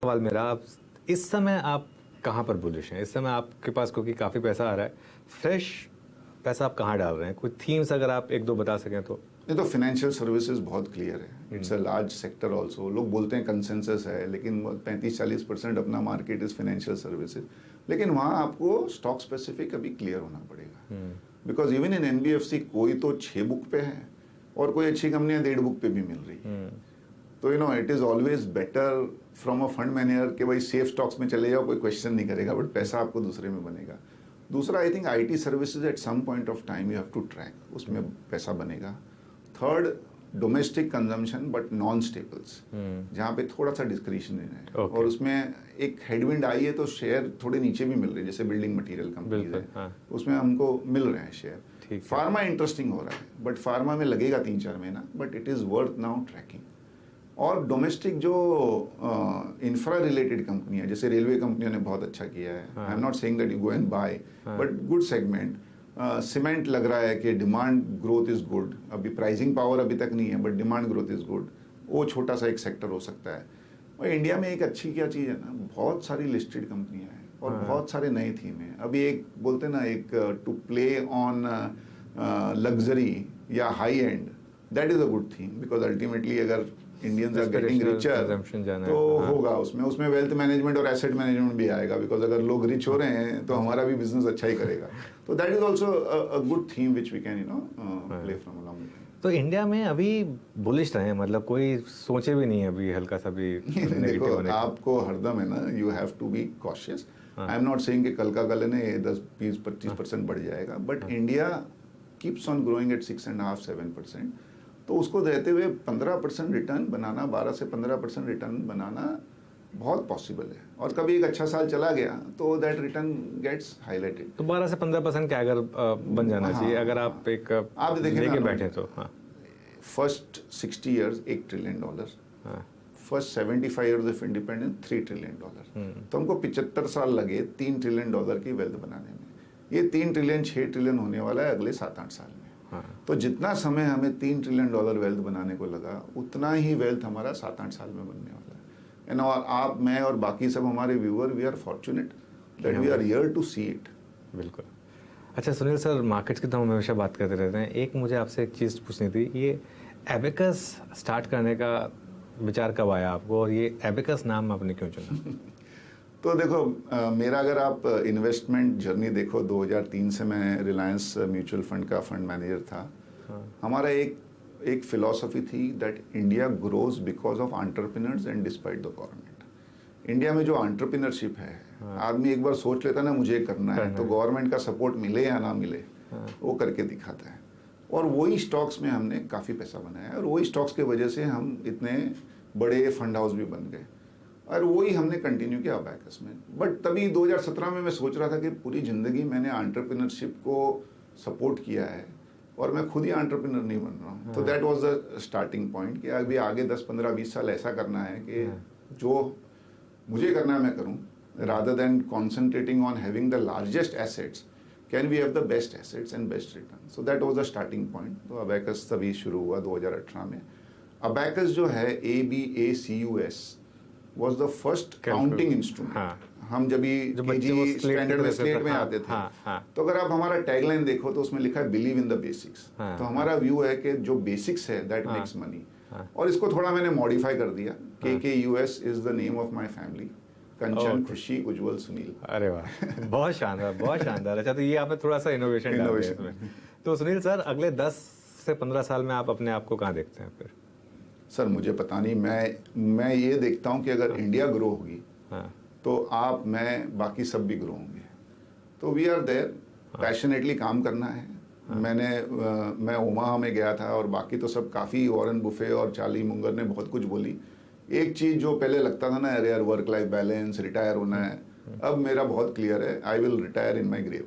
सवाल मेरा, आप इस समय आप कहाँ पर बुलिश हैं? इस समय आपके पास, क्योंकि काफ़ी पैसा आ रहा है, फ्रेश पैसा आप कहाँ डाल रहे हैं? कोई थीम्स अगर आप एक दो बता सकें तो। नहीं तो फाइनेंशियल सर्विसेज बहुत क्लियर है, it's a large sector also. लोग बोलते हैं कंसेंसस है, लेकिन 35-40% अपना मार्केट इज फाइनेंशियल सर्विसेज। लेकिन वहाँ आपको स्टॉक स्पेसिफिक अभी क्लियर होना पड़ेगा, बिकॉज इवन इन एनबीएफसी कोई तो 6 बुक पे है और कोई अच्छी कंपनियां 1.5 बुक पे भी मिल रही है। तो it is always better from a fund manager कि भाई सेफ स्टॉक्स में चले जाओ, कोई क्वेश्चन नहीं करेगा, बट पैसा आपको दूसरे में बनेगा। दूसरा, I think IT services at some point of time you have to track, उसमें पैसा बनेगा। Third, domestic consumption but non staples, जहाँ पे थोड़ा सा डिस्क्रिशनरी है और उसमें एक हेडविंड आई है तो शेयर थोड़े नीचे भी मिल रहे हैं, जैसे बिल्डिंग मटेरियल कंपनीज है, हाँ। उसमें हमको मिल रहे हैं शेयर। फार्मा इंटरेस्टिंग हो रहा है, बट फार्मा में लगेगा 3-4 महीना, but it is worth now tracking. और डोमेस्टिक जो इंफ्रा रिलेटेड कंपनियां, जैसे रेलवे कंपनियों ने बहुत अच्छा किया है, I am not saying that you go and buy, but good segment. Cement लग रहा है कि डिमांड ग्रोथ इज गुड, अभी प्राइसिंग पावर अभी तक नहीं है, but demand growth is good, वो छोटा सा एक सेक्टर हो सकता है। और इंडिया में एक अच्छी क्या चीज़ है ना, बहुत सारी लिस्टेड कंपनियां हैं और बहुत सारे नए थीम हैं। अभी एक बोलते हैं ना, एक टू प्ले ऑन लग्जरी या high and, that is a good theme, because ultimately अगर इंडियंस आर गेटिंग रिचर तो होगा उसमें वेल्थ मैनेजमेंट और एसेट मैनेजमेंट भी आएगा, बिकॉज अगर लोग रिच हो रहे हैं तो हमारा भी बिजनेस अच्छा ही करेगा। तो that is also a good theme which we can play from along. तो इंडिया में अभी बुलिश रहे, मतलब कोई सोचे भी नहीं है अभी हल्का सा भी नेगेटिव होने का। आपको हरदम है ना, you have to be cautious. I am not saying कि कल का कल ने 10-20-25% बढ़ जाएगा, but India keeps on growing at 6.5-7%। तो उसको देते हुए 15% रिटर्न बनाना, 12 से 15% रिटर्न बनाना बहुत पॉसिबल है। और कभी एक अच्छा साल चला गया तो दैट रिटर्न गेट्स हाईलाइटेड। तो 12 से 15% क्या अगर बन जाना चाहिए, अगर आप एक आप लेके बैठे तो। First 60 years $1 trillion, first 75 years of independence $3 trillion. तो हमको 75 साल लगे $3 ट्रिलियन की वेल्थ बनाने में। ये 3 ट्रिलियन 6 ट्रिलियन होने वाला है अगले 7-8 साल में। तो जितना समय हमें $3 ट्रिलियन वेल्थ बनाने को लगा, उतना ही वेल्थ हमारा 7-8 साल में बनने वाला है। एंड आप, मैं और बाकी सब हमारे viewer, we are fortunate that we are here to see it. बिल्कुल। अच्छा सुनील सर, मार्केट्स की तो हम हमेशा बात करते रहते हैं, एक मुझे आपसे एक चीज़ पूछनी थी, ये एबेकस स्टार्ट करने का विचार कब आया आपको, और ये एबेकस नाम आपने क्यों चुना? तो देखो, मेरा अगर आप इन्वेस्टमेंट जर्नी देखो, 2003 से मैं रिलायंस म्यूचुअल फंड का फंड मैनेजर था। हमारा एक फिलॉसफी थी that India grows because of entrepreneurs and despite the government. India में जो एंटरप्रेन्योरशिप है, आदमी एक बार सोच लेता ना मुझे करना है, तो गवर्नमेंट का सपोर्ट मिले या ना मिले, वो करके दिखाता है। और वही स्टॉक्स में हमने काफ़ी पैसा बनाया, और वही स्टॉक्स की वजह से हम इतने बड़े फंड हाउस भी बन गए, और वही हमने कंटिन्यू किया अबैकस में। बट तभी 2017 में मैं सोच रहा था कि पूरी ज़िंदगी मैंने एंटरप्रेन्योरशिप को सपोर्ट किया है और मैं खुद ही एंटरप्रेन्योर नहीं बन रहा हूँ। तो that was the starting point कि अभी आगे 10-15-20 साल ऐसा करना है कि जो मुझे करना है मैं करूँ, rather than concentrating on having the largest assets, can we have the best assets and best return. So that was the starting point. तो अबैकस तभी शुरू हुआ 2018 में। अबैकस जो है, ABACUS was the first counting instrument। हम जब standard slate में आते थे, तो अगर आप हमारा टैगलाइन देखो तो उसमें लिखा है बिलीव इन द बेसिक्स। तो हमारा व्यू है कि जो बेसिक्स है दैट मेक्स मनी। और इसको थोड़ा मैंने मॉडिफाई कर दिया, KKUS is the name of my family, Kanchan, Khushi, Ujjwal, Sunil. अरे वाह, बहुत शानदार, बहुत शानदार। अच्छा, तो ये आपने थोड़ा सा इनोवेशन डाल दिया इसमें। तो सुनील सर, अगले 10 से 15 साल में आप अपने आप को कहाँ देखते हैं फिर? सर मुझे पता नहीं, मैं ये देखता हूँ कि अगर इंडिया ग्रो होगी तो आप, मैं, बाकी सब भी ग्रो होंगे। तो वी आर देयर, पैशनेटली काम करना है। मैं ओमाहा में गया था और बाकी तो सब काफ़ी, वॉरेन बुफे और चार्ली मुंगर ने बहुत कुछ बोली। एक चीज़ जो पहले लगता था ना, अरे यार वर्क लाइफ बैलेंस, रिटायर होना है, अब मेरा बहुत क्लियर है, I will retire in my grave.